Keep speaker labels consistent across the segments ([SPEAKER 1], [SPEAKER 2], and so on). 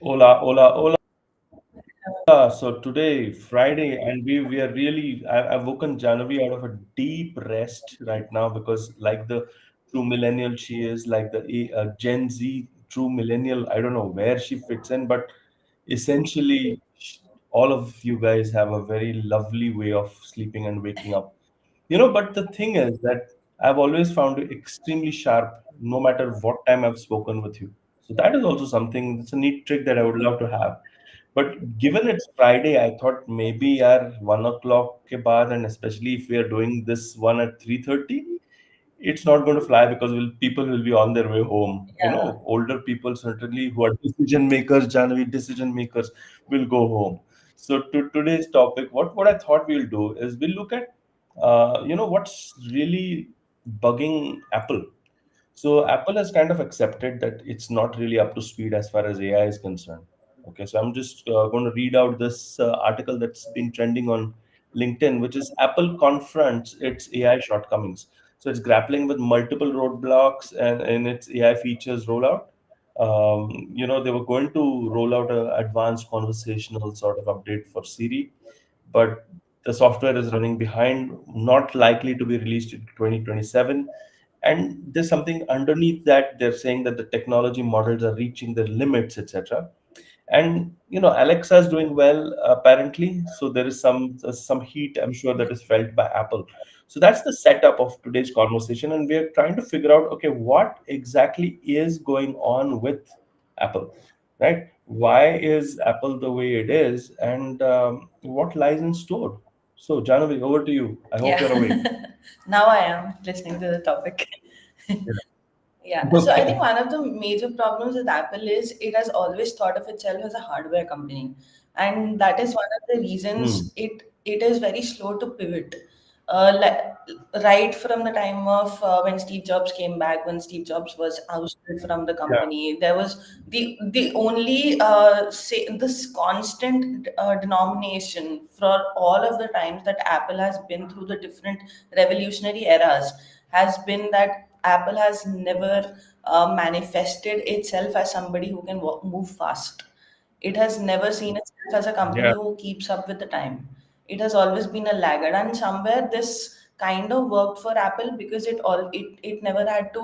[SPEAKER 1] Hola, hola, hola. So today, Friday, and we are really, I've woken Janavi out of a deep rest right now because, like the true millennial she is, like the Gen Z true millennial, I don't know where she fits in, but essentially, all of you guys have a very lovely way of sleeping and waking up. But the thing is that I've always found you extremely sharp, no matter what time I've spoken with you. So that is also something, it's a neat trick that I would love to have. But given it's Friday, I thought maybe our 1 o'clock ke baad, and especially if we are doing this one at 3:30, it's not going to fly because people will be on their way home.
[SPEAKER 2] Yeah.
[SPEAKER 1] Older people certainly who are decision makers, Janavi decision makers, will go home. So to today's topic, what I thought we'll do is we'll look at what's really bugging Apple. So Apple has kind of accepted that it's not really up to speed as far as AI is concerned. Okay, so I'm just going to read out this article that's been trending on LinkedIn, which is Apple confronts its AI shortcomings. So it's grappling with multiple roadblocks and in its AI features rollout. They were going to roll out an advanced conversational sort of update for Siri, but the software is running behind, not likely to be released in 2027. And there's something underneath that they're saying that the technology models are reaching their limits, etc. And Alexa is doing well apparently, so there is some heat, I'm sure, that is felt by Apple. So that's the setup of today's conversation, and we're trying to figure out, okay, what exactly is going on with Apple, right? Why is Apple the way it is, and what lies in store? So Janavi, over to you. I hope you're awake.
[SPEAKER 2] Yeah. Now I am listening to the topic.
[SPEAKER 1] Yeah.
[SPEAKER 2] Yeah. So I think
[SPEAKER 1] Okay.
[SPEAKER 2] one of the major problems with Apple is it has always thought of itself as a hardware company, and that is one of the
[SPEAKER 1] Hmm.
[SPEAKER 2] reasons it is very slow to pivot. Right from the time of when Steve Jobs came back, when Steve Jobs was ousted from the
[SPEAKER 1] Yeah.
[SPEAKER 2] company, there was the only say this constant denomination for all of the times that Apple has been through the different revolutionary eras has been that Apple has never manifested itself as somebody who can move fast. It has never seen itself as a
[SPEAKER 1] Yeah.
[SPEAKER 2] company who keeps up with the time. It has always been a laggard, and somewhere this kind of worked for Apple because it never had to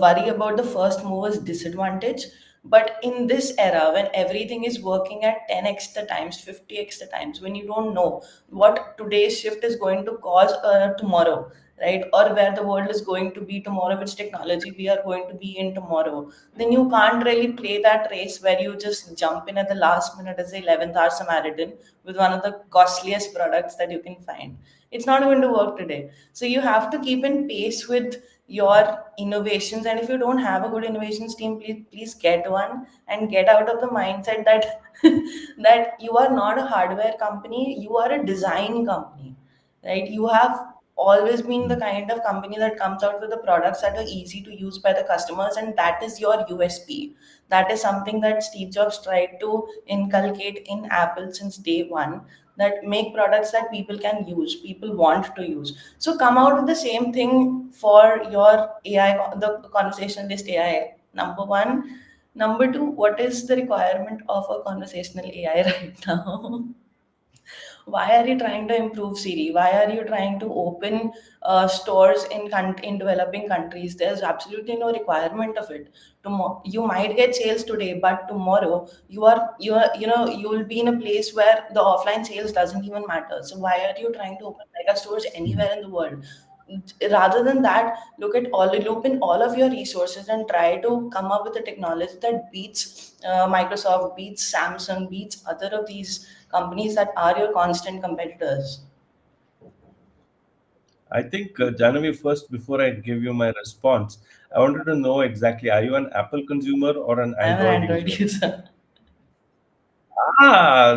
[SPEAKER 2] worry about the first mover's disadvantage. But in this era, when everything is working at 10x the times, 50x the times, when you don't know what today's shift is going to cause tomorrow, right? Or where the world is going to be tomorrow, which technology we are going to be in tomorrow, then you can't really play that race where you just jump in at the last minute as the 11th hour Samaritan with one of the costliest products that you can find. It's not going to work today. So you have to keep in pace with your innovations. And if you don't have a good innovations team, please get one and get out of the mindset that that you are not a hardware company, you are a design company, right? You have always been the kind of company that comes out with the products that are easy to use by the customers, and that is your USP. That is something that Steve Jobs tried to inculcate in Apple since day one, that make products that people can use, people want to use. So come out with the same thing for your AI, the conversationalist AI. Number one. Number two, what is the requirement of a conversational AI right now? Why are you trying to improve Siri? Why are you trying to open stores in developing countries? There's absolutely no requirement of it. Tomorrow you might get sales today, but tomorrow you will be in a place where the offline sales doesn't even matter. So why are you trying to open mega stores anywhere in the world? Rather than that, loop in all of your resources and try to come up with a technology that beats Microsoft, beats Samsung, beats other of these companies that are your constant competitors.
[SPEAKER 1] I think, Janavi, first, before I give you my response, I wanted to know exactly, are you an Apple consumer or an
[SPEAKER 2] I'm an
[SPEAKER 1] Android
[SPEAKER 2] Android
[SPEAKER 1] user?
[SPEAKER 2] user.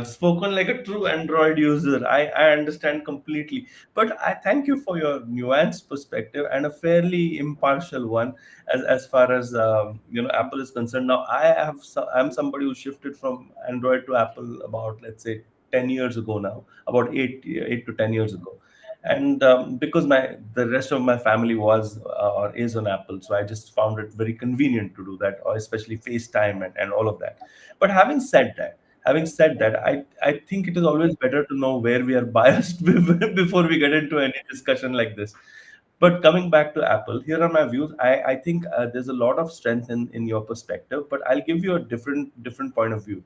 [SPEAKER 1] Spoken like a true Android user. I understand completely. But I thank you for your nuanced perspective and a fairly impartial one as far as Apple is concerned. Now, I'm somebody who shifted from Android to Apple about, let's say, 10 years ago now, about 8 to 10 years ago. And because my the rest of my family was or is on Apple, so I just found it very convenient to do that, or especially FaceTime and all of that. But having said that, I think it is always better to know where we are biased before we get into any discussion like this. But coming back to Apple, here are my views. I think there's a lot of strength in your perspective, but I'll give you a different point of view.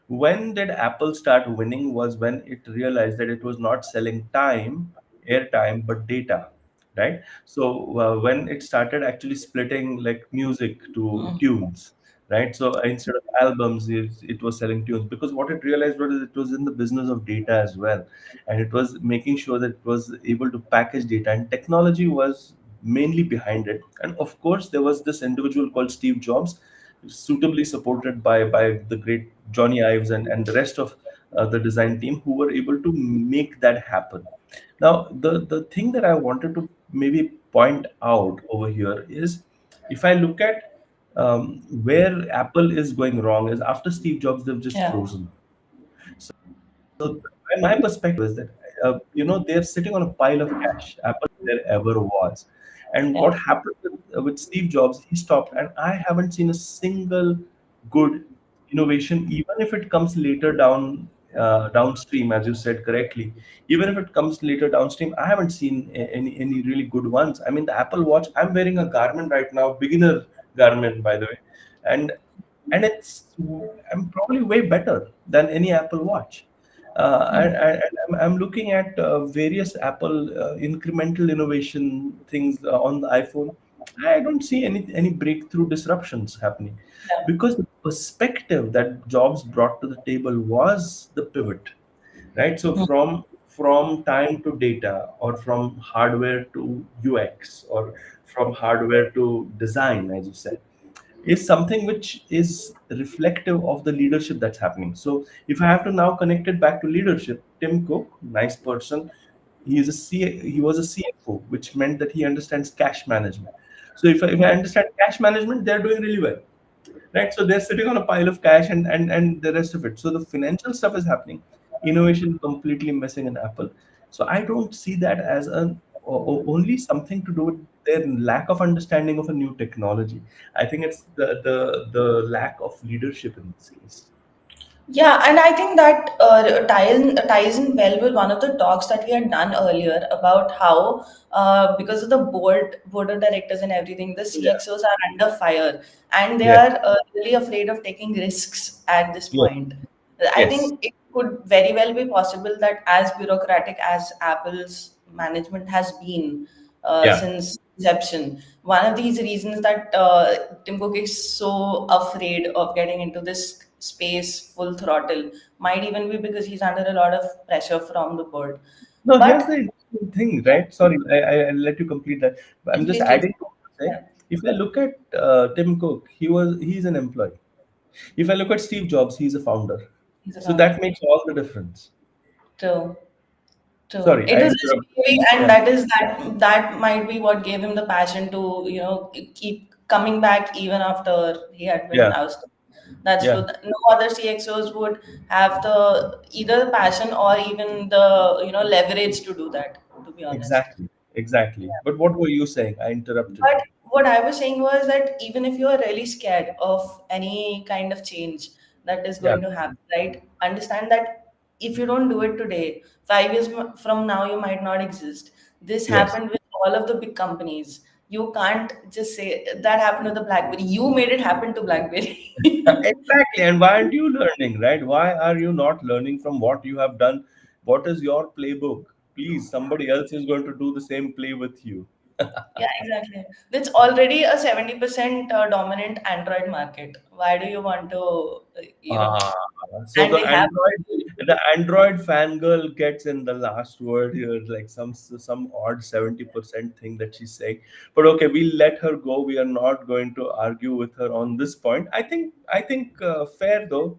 [SPEAKER 1] When did Apple start winning was when it realized that it was not selling time, airtime, but data, right? So when it started actually splitting like music to tunes, right? So instead of albums, it was selling tunes, because what it realized was it was in the business of data as well, and it was making sure that it was able to package data, and technology was mainly behind it. And of course, there was this individual called Steve Jobs, suitably supported by the great Johnny Ives and the rest of the design team, who were able to make that happen. Now, the thing that I wanted to maybe point out over here is, if I look at where Apple is going wrong, is after Steve Jobs, they've just
[SPEAKER 2] Yeah.
[SPEAKER 1] frozen. So my perspective is that they're sitting on a pile of cash. Apple there ever was, and
[SPEAKER 2] Yeah.
[SPEAKER 1] what happened with Steve Jobs? He stopped, and I haven't seen a single good innovation, even if it comes later downstream, as you said correctly. Even if it comes later downstream, I haven't seen any really good ones. I mean, the Apple Watch. I'm wearing a Garmin right now, beginner Garmin, by the way, and it's I'm probably way better than any Apple Watch. I'm looking at various Apple incremental innovation things on the iPhone. I don't see any breakthrough disruptions happening,
[SPEAKER 2] Yeah.
[SPEAKER 1] because the perspective that Jobs brought to the table was the pivot, right? So from time to data, or from hardware to UX, or from hardware to design, as you said, is something which is reflective of the leadership that's happening. So if I have to now connect it back to leadership, Tim Cook, nice person, he was a CFO, which meant that he understands cash management. So if I understand cash management, they're doing really well, right? So they're sitting on a pile of cash, and the rest of it. So the financial stuff is happening, innovation completely missing in Apple. So I don't see that as only something to do with their lack of understanding of a new technology. I think it's the lack of leadership in this case.
[SPEAKER 2] Yeah, and I think that ties in well with one of the talks that we had done earlier about how, because of the board of directors and everything, the
[SPEAKER 1] Yeah.
[SPEAKER 2] CXOs are under fire, and they
[SPEAKER 1] Yes.
[SPEAKER 2] are really afraid of taking risks at this
[SPEAKER 1] Yes.
[SPEAKER 2] point. I
[SPEAKER 1] Yes.
[SPEAKER 2] think it could very well be possible that, as bureaucratic as Apple's management has been
[SPEAKER 1] Yeah.
[SPEAKER 2] since inception, one of these reasons that Tim Cook is so afraid of getting into this space full throttle might even be because he's under a lot of pressure from the board.
[SPEAKER 1] No, here's the
[SPEAKER 2] But
[SPEAKER 1] interesting thing,
[SPEAKER 2] yeah,
[SPEAKER 1] right? Sorry, I'll let you complete that. But I'm just
[SPEAKER 2] please.
[SPEAKER 1] adding to what you say.
[SPEAKER 2] Yeah,
[SPEAKER 1] If I look at Tim Cook, he's an employee. If I look at Steve Jobs, he's a founder.
[SPEAKER 2] he's a
[SPEAKER 1] So
[SPEAKER 2] founder.
[SPEAKER 1] that makes all the difference.
[SPEAKER 2] True. True.
[SPEAKER 1] Sorry,
[SPEAKER 2] It
[SPEAKER 1] I
[SPEAKER 2] is
[SPEAKER 1] interrupted.
[SPEAKER 2] scary, and
[SPEAKER 1] Yeah,
[SPEAKER 2] that might be what gave him the passion to keep coming back even after he had been
[SPEAKER 1] yeah,
[SPEAKER 2] ousted. That's true.
[SPEAKER 1] yeah,
[SPEAKER 2] No other CXOs would have the either passion or even the leverage to do that. To be honest.
[SPEAKER 1] exactly, exactly. But what were you saying? I interrupted
[SPEAKER 2] But
[SPEAKER 1] you.
[SPEAKER 2] what I was saying was that even if you are really scared of any kind of change that is
[SPEAKER 1] Yeah,
[SPEAKER 2] going to happen, right? Understand that if you don't do it today, 5 years from now, you might not exist. This
[SPEAKER 1] yes.
[SPEAKER 2] happened with all of the big companies. You can't just say that happened with the BlackBerry. You made it happen to BlackBerry.
[SPEAKER 1] Exactly. And why aren't you learning, right? Why are you not learning from what you have done? What is your playbook? Please, somebody else is going to do the same play with you.
[SPEAKER 2] Yeah, exactly. That's already a 70% dominant Android market. Why do you want to,
[SPEAKER 1] Ah, so
[SPEAKER 2] and they have.
[SPEAKER 1] the Android fangirl gets in the last word here, like some odd 70% thing that she's saying. But okay, we'll let her go. We are not going to argue with her on this point. I think fair though,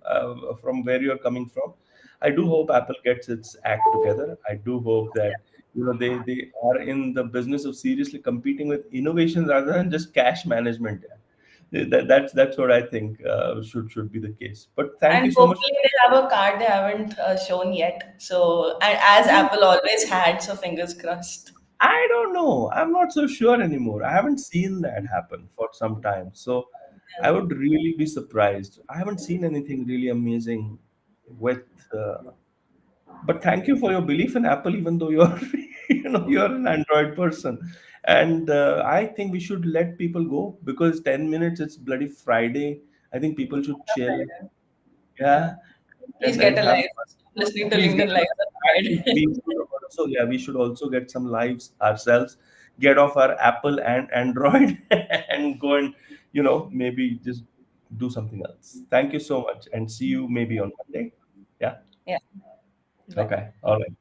[SPEAKER 1] from where you're coming from. I do hope Apple gets its act together. I do hope that they are in the business of seriously competing with innovation rather than just cash management. That's what I think should be the case. But thank you
[SPEAKER 2] And
[SPEAKER 1] so much.
[SPEAKER 2] hopefully they have a card they haven't shown yet. So, and as Apple always had, so fingers crossed.
[SPEAKER 1] I don't know. I'm not so sure anymore. I haven't seen that happen for some time. So I
[SPEAKER 2] Yeah.
[SPEAKER 1] would really be surprised. I haven't seen anything really amazing with. But thank you for your belief in Apple, even though you're, you're an Android person. And I think we should let people go because 10 minutes, it's bloody Friday. I think people should chill.
[SPEAKER 2] Yeah.
[SPEAKER 1] Yeah.
[SPEAKER 2] Please
[SPEAKER 1] And
[SPEAKER 2] get a
[SPEAKER 1] have
[SPEAKER 2] life.
[SPEAKER 1] fun.
[SPEAKER 2] Stop listening to
[SPEAKER 1] Please get
[SPEAKER 2] LinkedIn Live.
[SPEAKER 1] I think we should also, yeah, we should also get some lives ourselves, get off our Apple and Android and go and, maybe just do something else. Thank you so much and see you maybe on Monday. Yeah.
[SPEAKER 2] Yeah. Bye.
[SPEAKER 1] Okay. All right.